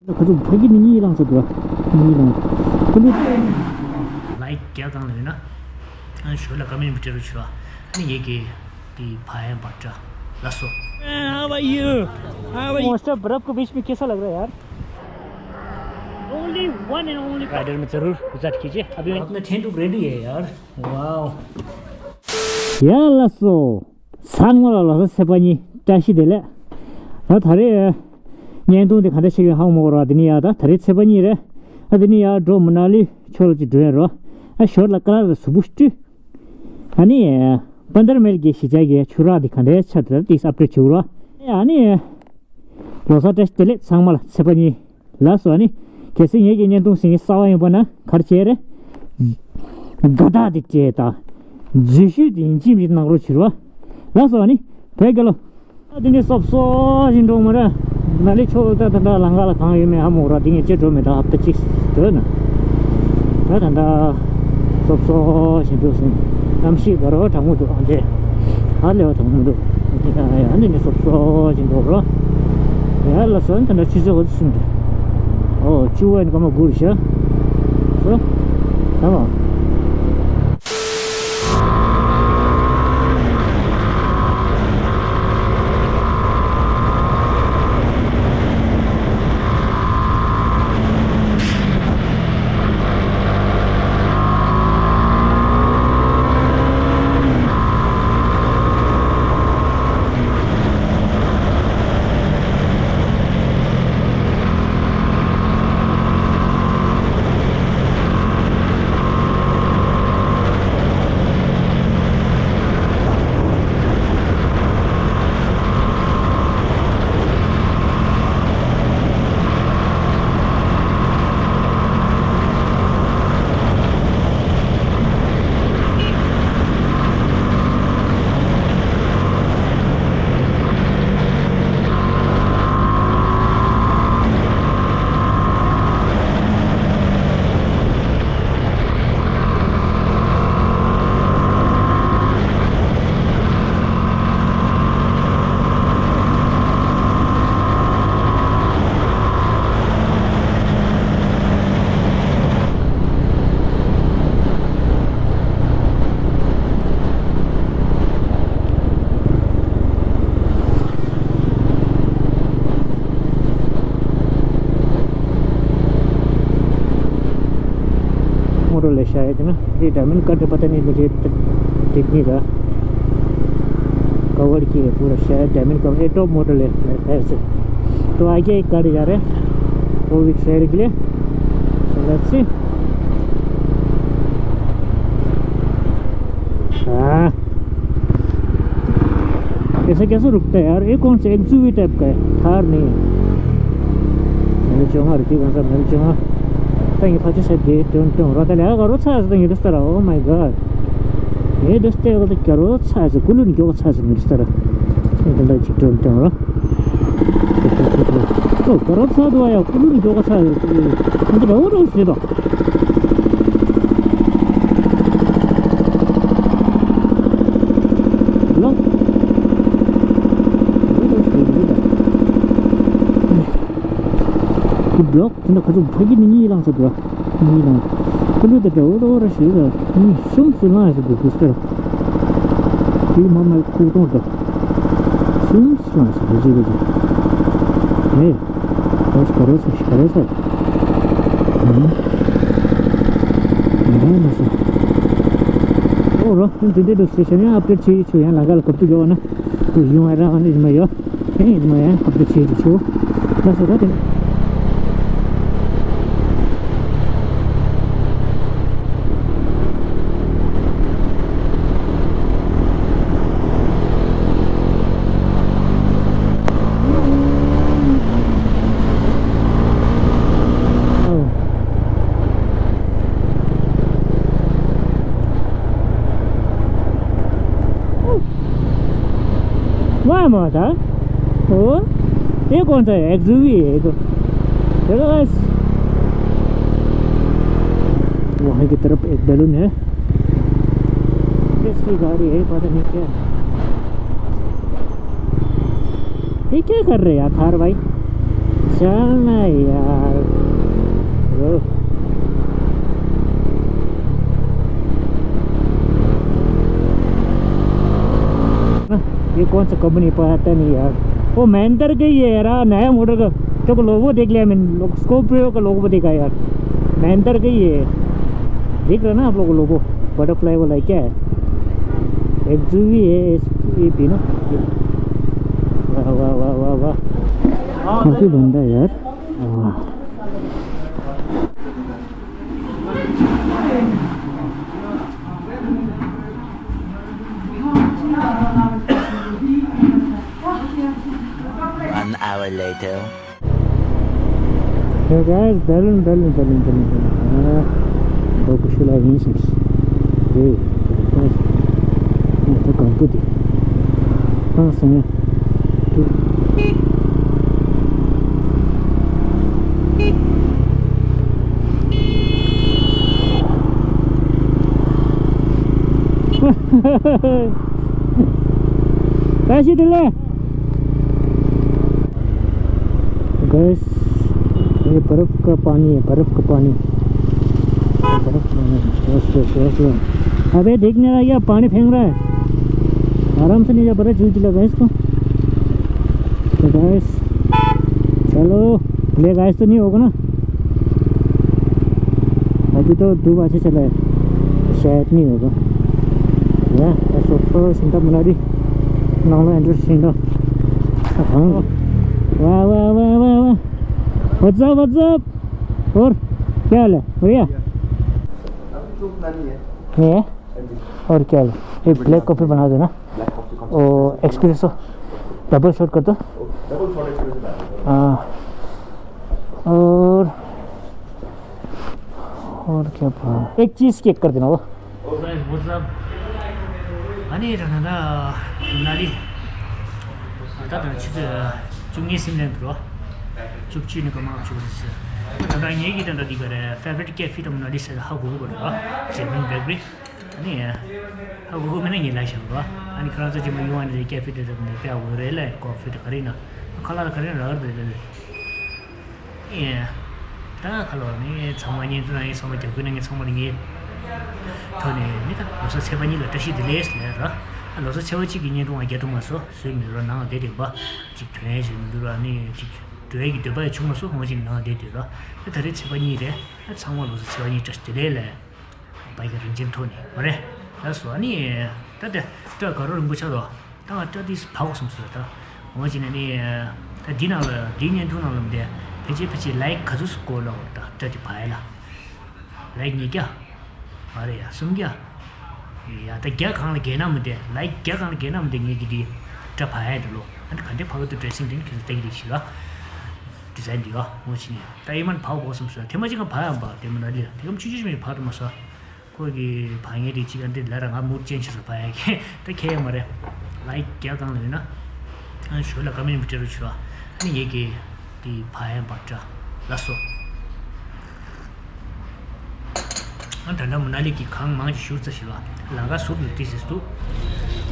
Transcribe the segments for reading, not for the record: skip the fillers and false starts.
그래도 되게 미니랑 저거 미니랑 근데 라이크 क्या करना है ना शोला कम्युनिटी रुचवा नहीं ये कि दी भाई बच्चा लसो how are you most of बर्फ के बीच में कैसा लग रहा है यार only one and only rider में जरूर विजिट कीजिए अभी अपना टेंट रेडी है यार वाओ या लसो सांगवाला लसो सेपानी 다시 될래 나 다리 년도에 가다 시기 하고 먹으러 왔더니야다 다리 세번이래 하더니야 저 문알이 철지 되러 아 쇼라 깔아 수부스티 아니 15 밀기 시작에 추라디 칸데 차들 디스 앞에 추라 아니 로사 테스트레 상말 세번이 라스 아니 계속 얘기 년도 생이 싸워요 보나 가르치래 가다디 제다 지시디 인지미 나로 치러 라스 아니 배결로 अदिने सबसो जिन्दो मरे नाले छोटा तंदा लंगाला खाए में हम ओरा दिने चेटो में दा हफ्ते चिक्स तो ना तंदा सबसो जिन्दो से namshi garo tamudo ande haleo tamudo ya 안에 सबसो जिन्दो 로 ya la son tanda 치즈 얻습니다 주원 가면 구르셔 저 tamam model है शायद ना ये डायमंड कट पता नहीं मुझे ठीक नहीं रहा कवर की है पूरा शायद डायमंड कवर ये टॉप मॉडल है ऐसे तो आगे एक गाड़ी जा रहा है वो भी साइड के लिए सो लेट्स सी ऐसे कैसे रुकता है यार ये कौन सा एक्सयूवी टाइप का है थार नहीं है मेरे चोंगा रुकी कौन सा मेरे चोंगा तंगी फाची से दे टों रोता ले करो छास तंगी दस तरह ओ माय गॉड ये दस तरह को करो छास कुलुन क्यों छास मेरे तरह ये तो चिट्टों रो तो करो छास दो आया कुलुन क्यों छास मतलब और उसने तो लो ब्लॉक 근데 가지고 되게 미니랑 저거 미니랑 근데 저거 시가 숨숨하서 그랬어 이 mamma 쿠도도 숨숨하서 그러지 네 그래서 걸어서 그래서 오라 근데 스테이션에 앞에 치야 나갈 것도 좋아나 그 유마라 아니 뭐야 에 뭐야 앞에 치죠 그래서 그래 वाह था ओ ये कौन सा है एक्सयूवी है तो चलो गाइस वहाँ की तरफ एक बैलून है किसकी गाड़ी है पता नहीं क्या ये क्या कर रहे हैं यार थार भाई चलना यार कब नहीं पाता नहीं यार। वो महिंद्रा का ही है यार, नया मॉडल का। तो लोगो देख लिया मैंने, स्कॉर्पियो का लोगो देखा यार, महिंद्रा का ही है। देख रहे ना आप लोग लोगो, बटरफ्लाई वाला है क्या है, एक्सयूवी है ये भी ना। वाह वाह वाह वाह वाह, काफी बंदा है यार। वाह An hour later. Hey guys, Berlin. Dokushula Vincents. Hey, guys. Ito kamputi. Sana. कैसी दिल है गैस? ये बर्फ का पानी है, बर्फ का पानी। अबे देखने लगा क्या पानी फेंक रहा है, आराम से नहीं जा, बड़ा झूठ लगा इसको। तो गैस चलो, ले गैस तो नहीं होगा ना, अभी तो 2 बजे चला है, शायद नहीं होगा या ऐसा सिंटा बना दी ना इंटरेस्ट सिंटा। वाह वाह वाह वाह वाह, व्हाट्स अप। और क्या हाल है भैया? नहीं है। और क्या हाल है? एक ब्लैक कॉफ़ी बना देना और एक्सप्रेसो डबल शॉट कर दो। हाँ, और क्या एक चीज़ केक कर देना वो। 아니 이러나 날이 다들 진짜 중계심에 들어 죽지는 거 막 죽었어. 나랑 얘기는 어디 그래 favorite cafe 좀 어디서 하고 그러나 재밌는 베이비 아니 하고 그러면 이 라이셔 봐. 아니 그래서 지금 요한의 cafe 좀 배워 그래래 커피도 그리나 칼라 그리나 얼들 예 다 칼로니 정말이 들어이 소매 되는 게 정말 이게 토네 니가 무슨 세번이를 다시 들레스라 알아서 채워지 기념도 하게 도마서 수행으로 나와 되게 봐 직퇴지 누라니 직 되게 되게 중요해서 뭐지 나와 되더라 다들 세번이래 상관없어 세번이 just 들레래 바이가 좀 토네 그래 그래서 아니 다들 저 거를 묻혀도 다 저기 파고 숨었다 뭐지는 이 디나를 디년 돈을인데 배지 라이크 가져서 골라왔다 저기 봐야라 라이크 얘기야 अरे यार सुन गया या तो क्या खाना कहना मुझे लाइक क्या खाना कहना मुझे ये कि टप है तो लो अंत खंडे फाव तो ड्रेसिंग दिन किस तरीके से ला डिजाइन दिया मुझे नहीं ताइमन फाव बहुत समझा थे मुझे का फाव बात है मना लिया थे हम चीज़ में फाव मसा कोई कि भांगे रीची अंत लड़ा हम मूड चेंज से पाया कि तो क्या हमारे लाइक क्या खाना लेना शोला कमेंट में चलो चुरा नहीं ये कि ती फाव बच्चा लसो ठंडा मनाली की खांग मांग शूट से शिवा लगा सूप मिलती है तो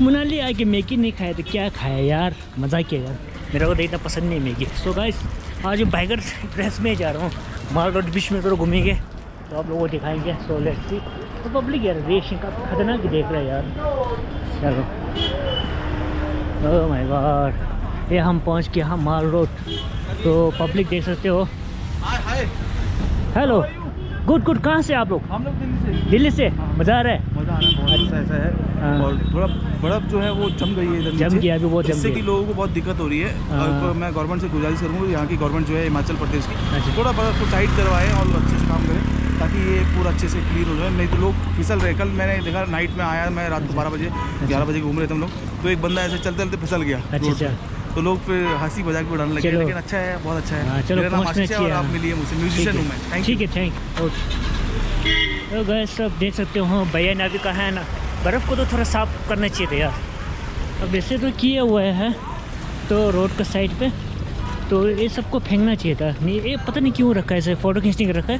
मनाली आके मैगी नहीं खाया तो क्या खाया यार, मज़ा किया यार, मेरे को तो इतना पसंद नहीं मैगी। सो गाइस आज बाइकर ड्रेस में जा रहा हूँ, माल रोड बीच में तो घूमेंगे तो आप लोगों को दिखाएंगे। So let's see. तो पब्लिक यार रेसिंग का खतरनाक ही देख रहा है यार। चलो ओह माय गॉड, ये हम पहुँच गए हम माल रोड। तो पब्लिक देख सकते हो। हेलो गुड कहाँ से आप लोग? हम लोग दिल्ली से। मज़ा आ रहा है? मज़ा आ रहा है, बहुत ऐसा है। और थोड़ा बर्फ़ जो है वो जम गई है इधर, जम गया अभी बहुत, जिससे कि लोगों को बहुत दिक्कत हो रही है। और मैं गवर्नमेंट से गुजारिश करूँगा, यहाँ की गवर्नमेंट जो है हिमाचल प्रदेश की, थोड़ा बर्फ़ को साइड करवाएं और अच्छे से काम करें ताकि ये पूरा अच्छे से क्लीन हो जाए। नहीं तो लोग फिसल रहे। कल मैंने देखा, नाइट में आया मैं, रात को 12 बजे 11 बजे घूम रहे थे हम लोग, तो एक बंदा ऐसे चलते चलते फिसल गया। अच्छा, तो लोग फिर हंसी मजाक भी उड़ाने लगे, लेकिन अच्छा है, बहुत अच्छा है। चलो मेरा नाम आशीष है और आप मिलिए मुझसे, म्यूजिशियन हूँ मैं। ठीक है, थैंक यू। तो गैस सब देख सकते हो भैया ने अभी कहा है ना, बर्फ़ को तो थोड़ा साफ़ करना चाहिए था यार। अब वैसे तो किया हुआ है तो रोड का साइड पे, तो ये सबको फेंकना चाहिए था। नहीं ये पता नहीं क्यों रखा है, ऐसे फ़ोटो खींचने का रखा है।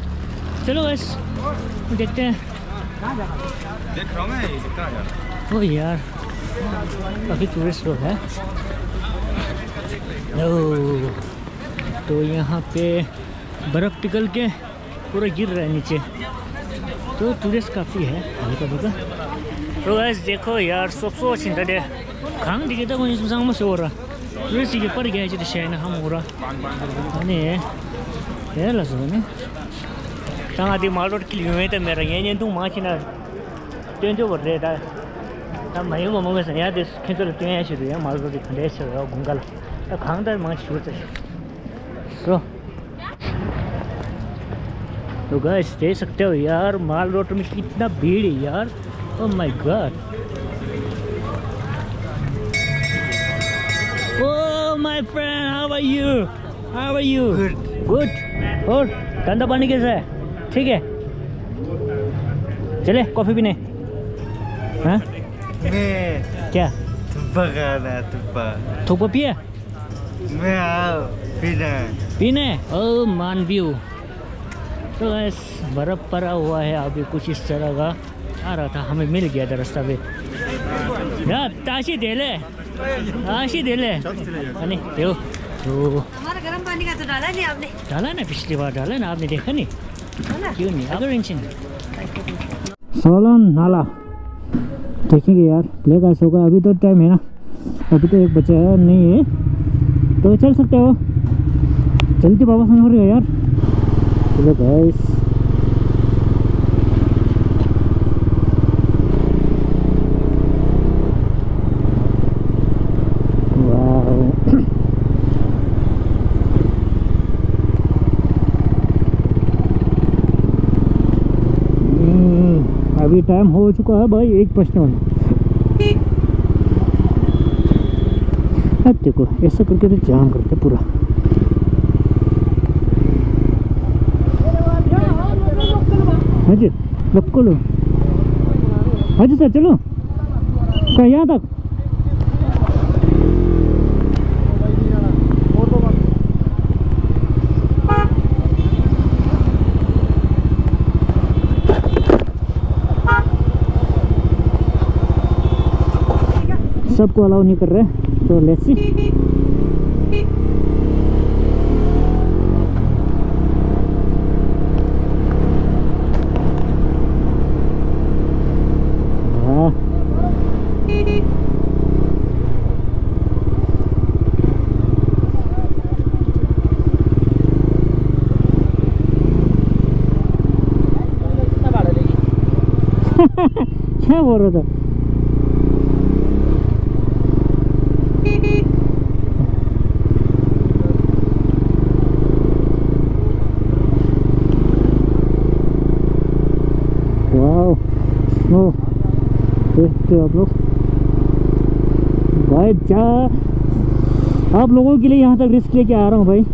चलो गैस देखते हैं। देख रहा हूँ मैं। ओ यार काफ़ी टूरिस्ट लोग है। ओ तो यहाँ पे बर्फ़ पिघल के पूरा गिर रहा है नीचे, तो टूरिस्ट काफ़ी है हल्का फुल्का। तो गैस देखो यार, सब चिंता दे 강되게 되고 있는 상황만 써라. 그래서 이게 빠르게 해야지 시간이 한 오라. 아니, 얘라서네. 당아디 말로 킬로미터 메라 얘는 동 마치나 전조 버레다. 다 많이 먹으면서 야데 캔슬 뛰어야 시도야 말로 컨데서요 공갈. 다 강달 마치 좋다. So, तो गाइस देख सकते हो यार माल रोड में कितना भीड़ है यार oh my god oh my friend how are you good और धंधा पानी कैसा है ठीक है चले कॉफी पीने हाँ मैं क्या तुप्पा खाना तुप्पा थोपा पिया मैं आओ पीने ओह मान व्यू तो गैस बर्फ़ पड़ा हुआ है अभी कुछ इस तरह का आ रहा था हमें मिल गया था रास्ता पे यार ताशी दे ले अने दो तो हमारा गर्म पानी का तो डाला नहीं आपने डाला ना पिछली बार डाला ना आपने देखा नहीं डाला? क्यों नहीं अगर इंचिन सोलन नाला देखेंगे यार ब्लैक आइस होगा अभी तो टाइम है ना अभी तो एक बचा है नहीं है तो चल सकते हो जल्दी वापस आना पड़ेगा यार चलो गाइस वाओ अभी टाइम हो चुका है भाई 1:55 अब देखो ऐसा करके तो जाम करते पूरा हाँ जी लोकल हाँ जी सर चलो क्या यहाँ तक सबको अलाउ नहीं कर रहे तो लेट्स सी क्या बोल रहा था वाओ स्नो देखते आप लोग भाई जा आप लोगों के लिए यहाँ तक रिस्क लेके आ रहा हूँ भाई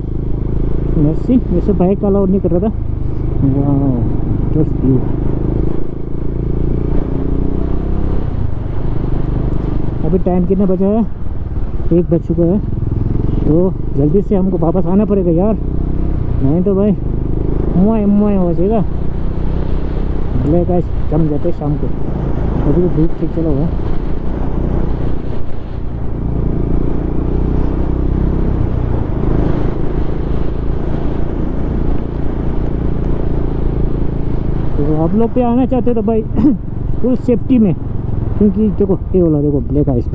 नर्सी वैसे बाइक का अलाउड नहीं कर रहा था वाओ जस्ट व्यू अभी टाइम कितना बचा है 1 बज चुका है तो जल्दी से हमको वापस आना पड़ेगा यार नहीं तो भाई मुआ हो जाएगा ब्लैक आइस जम जाते हैं शाम को अभी तो धूप ठीक चला हुआ है तो आप लोग पे आना चाहते तो भाई फुल सेफ्टी में क्योंकि देखो ये वाला देखो ब्लैक आइस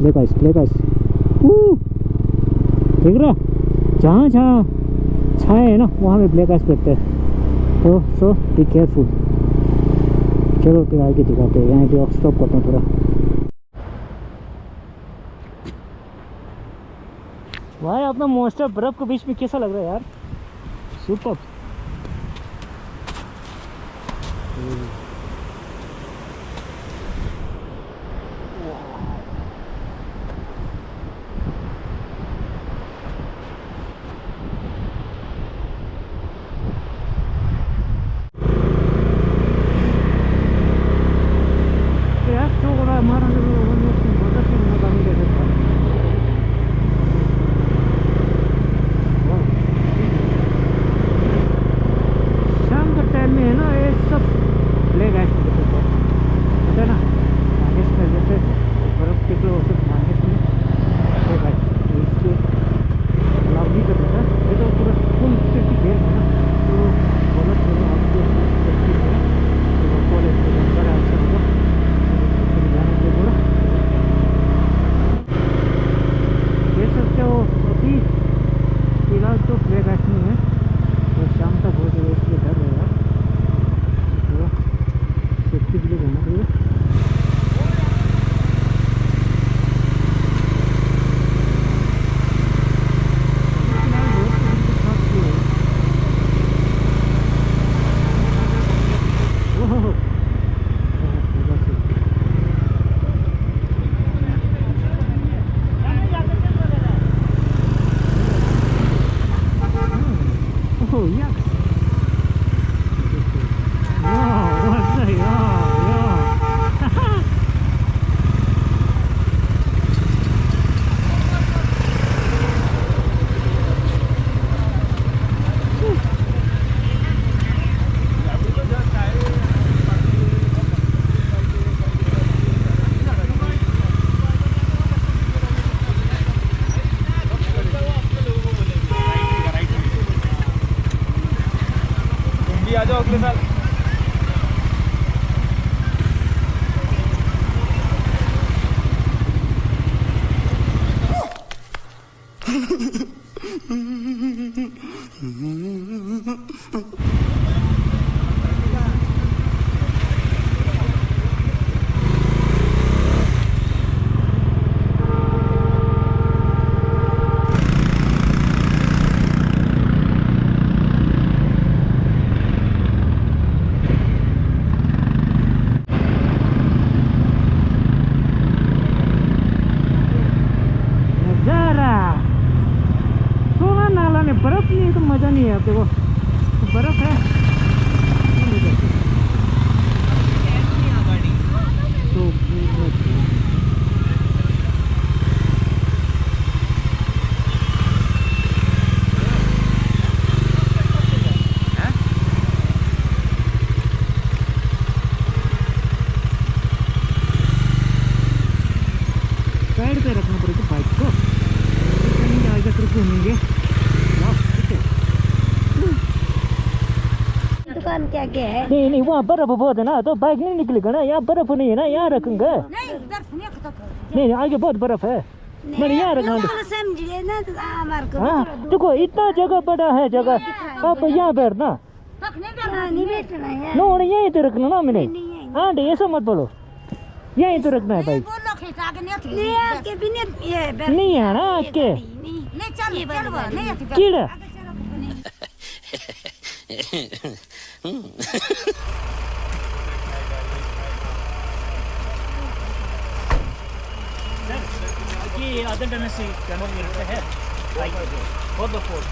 देख रहा जहाँ छाए है ना वहाँ में ब्लैक आइस पड़ता है तो सो बी केयरफुल चलो फिर आगे दिखाते हैं यहाँ पे स्टॉप करता हूँ थोड़ा भाई अपना मॉन्स्टर बर्फ के बीच में कैसा लग रहा है यार सुपर अभी आ जाओ अगले साल। बर्फ नहीं है तो मज़ा नहीं है। अब देखो बर्फ है तो साइड पे रखना पड़ेगा बाइक को, आगे ट्रिप घूमेंगे। दुकान क्या क्या है? नहीं नहीं वहाँ बर्फ बहुत है ना, तो बाइक नहीं निकलेगा ना। यहाँ बर्फ नहीं है ना, यहाँ रखेंगे। नहीं आगे बहुत बर्फ है, मैंने यहाँ रखा। समझिए ना हमारे को। हाँ देखो इतना जगह बड़ा है जगह, आप यहाँ बैठना। नहीं बैठना है। नो यहीं तो रखना ना मैंने। हाँ ऐसा मत बोलो, यहीं तो रखना है बाइक। नहीं है ना आके कीड़ा। ये आधा टन से कैमरा में रखते हैं बहुत बहुत।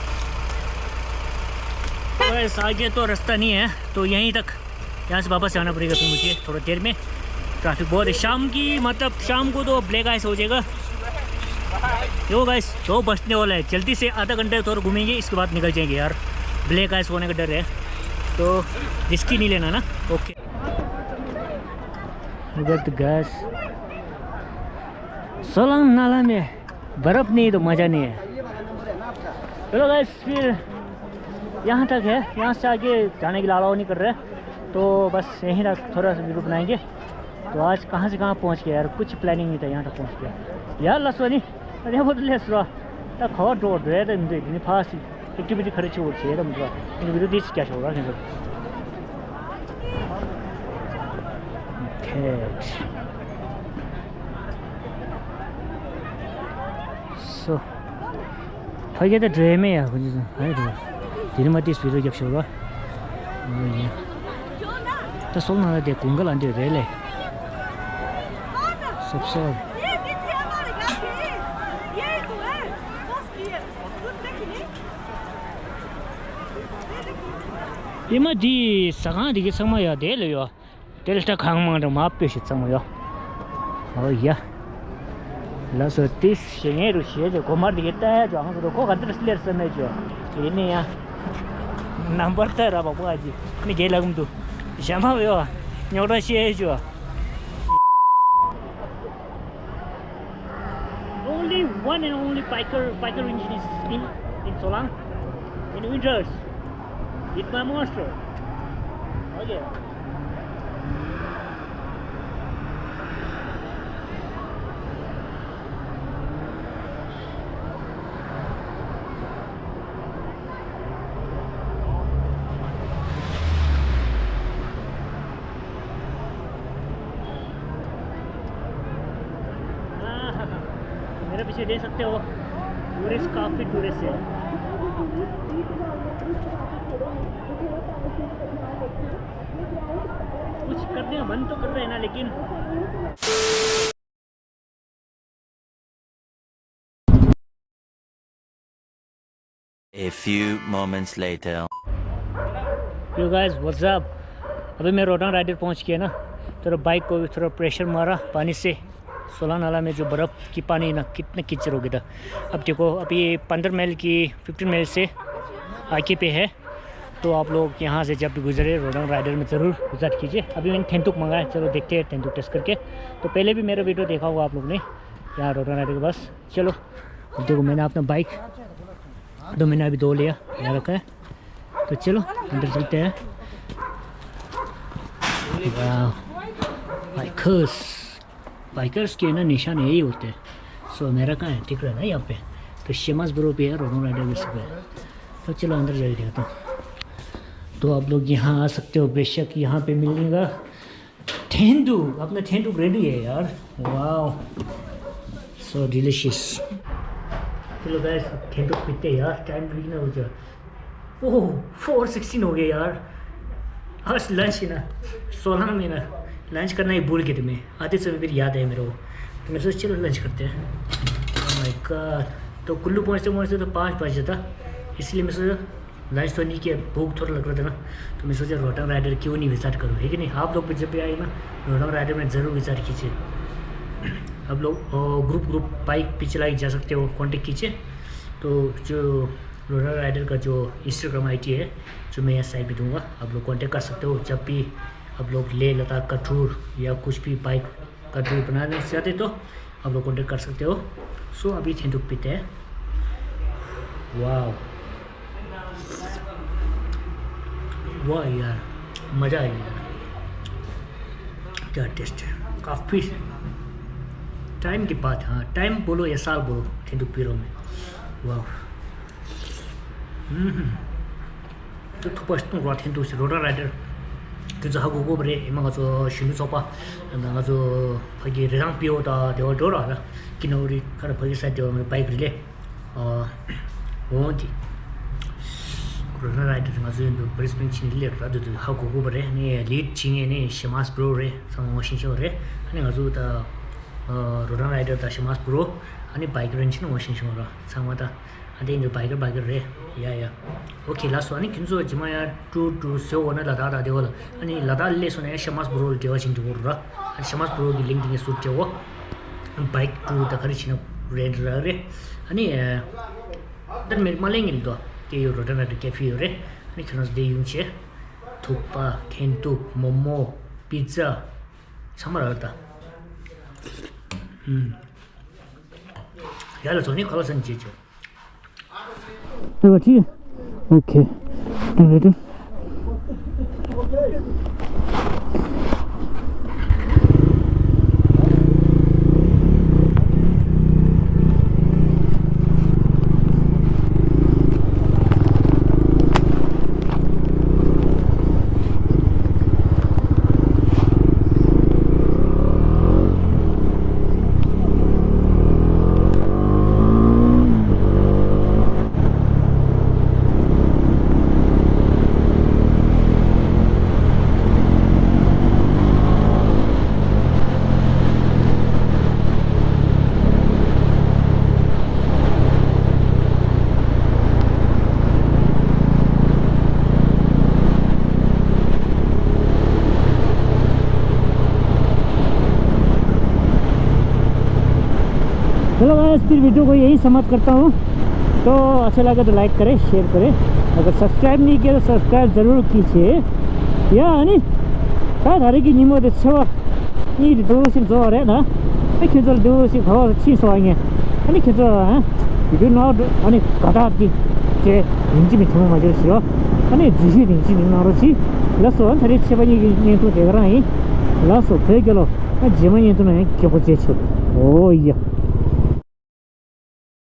बस आगे तो रास्ता नहीं है, तो यहीं तक, यहाँ से वापस जाना पड़ेगा फिर मुझे थोड़ा देर में। ट्रैफिक बहुत है शाम की, मतलब शाम को तो ब्लैक आइस हो जाएगा। जो गाइस 2 बजने वाला है, जल्दी से आधा घंटे थोड़ा घूमेंगे, इसके बाद निकल जाएंगे यार। ब्लैक आइस होने का डर है तो रिस्की नहीं लेना ना। ओके गैस सोलंग नाला में बर्फ़ नहीं तो मज़ा नहीं है। चलो गैस फिर यहाँ तक है, यहाँ से आगे जाने के लिए अलाउ नहीं कर रहे, तो बस यहीं तक थोड़ा सा वीडियो बनाएंगे। तो आज कहाँ से कहाँ पहुँच गया यार, कुछ प्लानिंग नहीं था, यहाँ तक पहुँच गया यार। लसवानी अरे वो लेसरा तक खबर डोर रहे थे मुझे फास्ट एक्टिविटी खर्च हो चाहिए तो मतलब वीडियो दिस क्या होगा सो फगे तो ड्रे में या है दिन में दिस वीडियो जब होगा तो सोलना दे कुंगल अंदर दे ले सबसे इमा दी सगा दी समय दे ले यो तेलटा खांग मांग मा पेश समय यो ओ या लसो 30 शेंगे रुशिए जो कोमर दिखता है जो हम को खतर स्लेर समय जो ये नहीं या नंबर तर अब बाबू जी नहीं गेला गुम तू जमा यो न्योड़ा शे जो only one and only biker engine is in Solang in winters. It's my monster. Okay. मेरे पीछे देख सकते हो टूरिस्ट, काफ़ी टूरिस्ट है। कुछ करने का मन तो कर रहे हैं ना, लेकिन A few moments later. Yo guys, what's up? अभी मैं रोटांग राइडर पहुंच गया ना, थोड़ा बाइक को थोड़ा प्रेशर मारा पानी से। सोलंग नाला में जो बर्फ़ की पानी ना कितने कीचड़ हो गया था। अब देखो अभी 15 मील की 15 मील से आगे पे है, तो आप लोग यहाँ से जब भी गुजरे रोटांग राइडर में ज़रूर विजिट कीजिए। अभी मैंने थेंतुक मंगाया, चलो देखते हैं थेंतुक टेस्ट करके। तो पहले भी मेरा वीडियो देखा होगा आप लोग ने यहाँ रोटांग राइडर के पास। चलो देखो मैंने अपना बाइक तो मैंने अभी 2 लिया यहाँ रखा है, तो चलो अंदर चलते हैं। बाइकर्स के ना निशान यही होते हैं। सो मेरा कहाँ है ठीक रहा है ना यहाँ पे, तो शेमास ब्रो पे है, रोनो राइडर भी सब है। तो चलो अंदर जाके दिखाता हूँ। तो आप लोग यहाँ आ सकते हो, बेशक यहाँ पे मिलेगा ठेंडू, अपना ठेंडू रेडी है यार, वाह सो डिलीशियस। चलो गाइस ठेंडू पीते हैं यार, टाइम भी ना हो जाए। ओह 4:16 हो गया यार, आज लंच ही ना 16 में ना लंच करना ही भूल गए थे मैं, आते समय फिर याद है मेरे को, तो मैं सोचा चलो लंच करते हैं। ओह माय गॉड, तो कुल्लू पहुँचते तो 5 बज जाता, इसलिए मैं सोचा लंच तो नहीं किया, भूख थोड़ा लग रहा था ना, तो मैं सोचा रोटंग राइडर क्यों नहीं विजिट करूँ, है कि नहीं। आप लोग जब भी आए ना रोटंग राइडर में ज़रूर विजिट कीजिए। आप लोग ग्रुप बाइक पे चलाई जा सकते हो, कांटेक्ट कीजिए। तो जो रोटंग राइडर का जो इंस्टाग्राम आईडी है जो मैं यहाँ साइड पे दूंगा, आप लोग कांटेक्ट कर सकते हो। जब भी आप लोग लेह लद्दाख का टूर या कुछ भी बाइक का टूर बनाना चाहते तो आप लोग कांटेक्ट कर सकते हो। सो अभी ठेंडू पीते हैं। वाह वाह यार, मज़ा आ गया, क्या टेस्ट है, काफ़ी टाइम की बात। हाँ टाइम बोलो या साल बोलो ठेंडू पी रहा हूँ मैं, वाह। 또 투바시동 라틴도 로라 라이더 그저 하고 고브레 이마가서 신우소파 나가서 거기 레랑 비오다 되어더라 기노리 가라 거기 사이드 바이크 릴레 어디 로라 라이더 가서 브리스벤 친일레 라도 하고 고브레 네 리드 칭에네 샤마스 브로레 상모신쇼레 아니 가서 다 로라 라이더 다 샤마스 브로 아니 바이크 렌치는 모신쇼라 상마다 अरे जो बाइकर रे या ओके लास्ट वानी किंजो जिमा यार टू से वो ना लदा दा देवल अनि लदा ले सुने शमास ब्रो देवा चिंटू बोल रहा अनि शमास ब्रो की लिंक दिए सूट वो बाइक टू तकरी चिनो रेड रे अनि दन मेरे मालेंगे तो के यो रोटन रे कैफे रे अनि खनस दे यूंचे थुप्पा ठेंटू मोमो पिज्जा समरा रहता यार तो नहीं कलसन चीज ठीक है ओके रेडी चलो गाइस फिर वीडियो को यही समाप्त करता हूँ। तो अच्छा लगा तो लाइक करें, शेयर करें, अगर सब्सक्राइब नहीं किया तो सब्सक्राइब ज़रूर कीजिए। या अनि 다르게 니모데 세워 이 도시 저래 나 이렇게 도시 더 치소하게 아니 그저 이거 나 아니 가다기 제 인지미 더 맞으시오 아니 지시 인지미 나로지 라서 다리 세바니 니도 되거라이 라서 되게로 지만이 또 내 켜보제죠 오야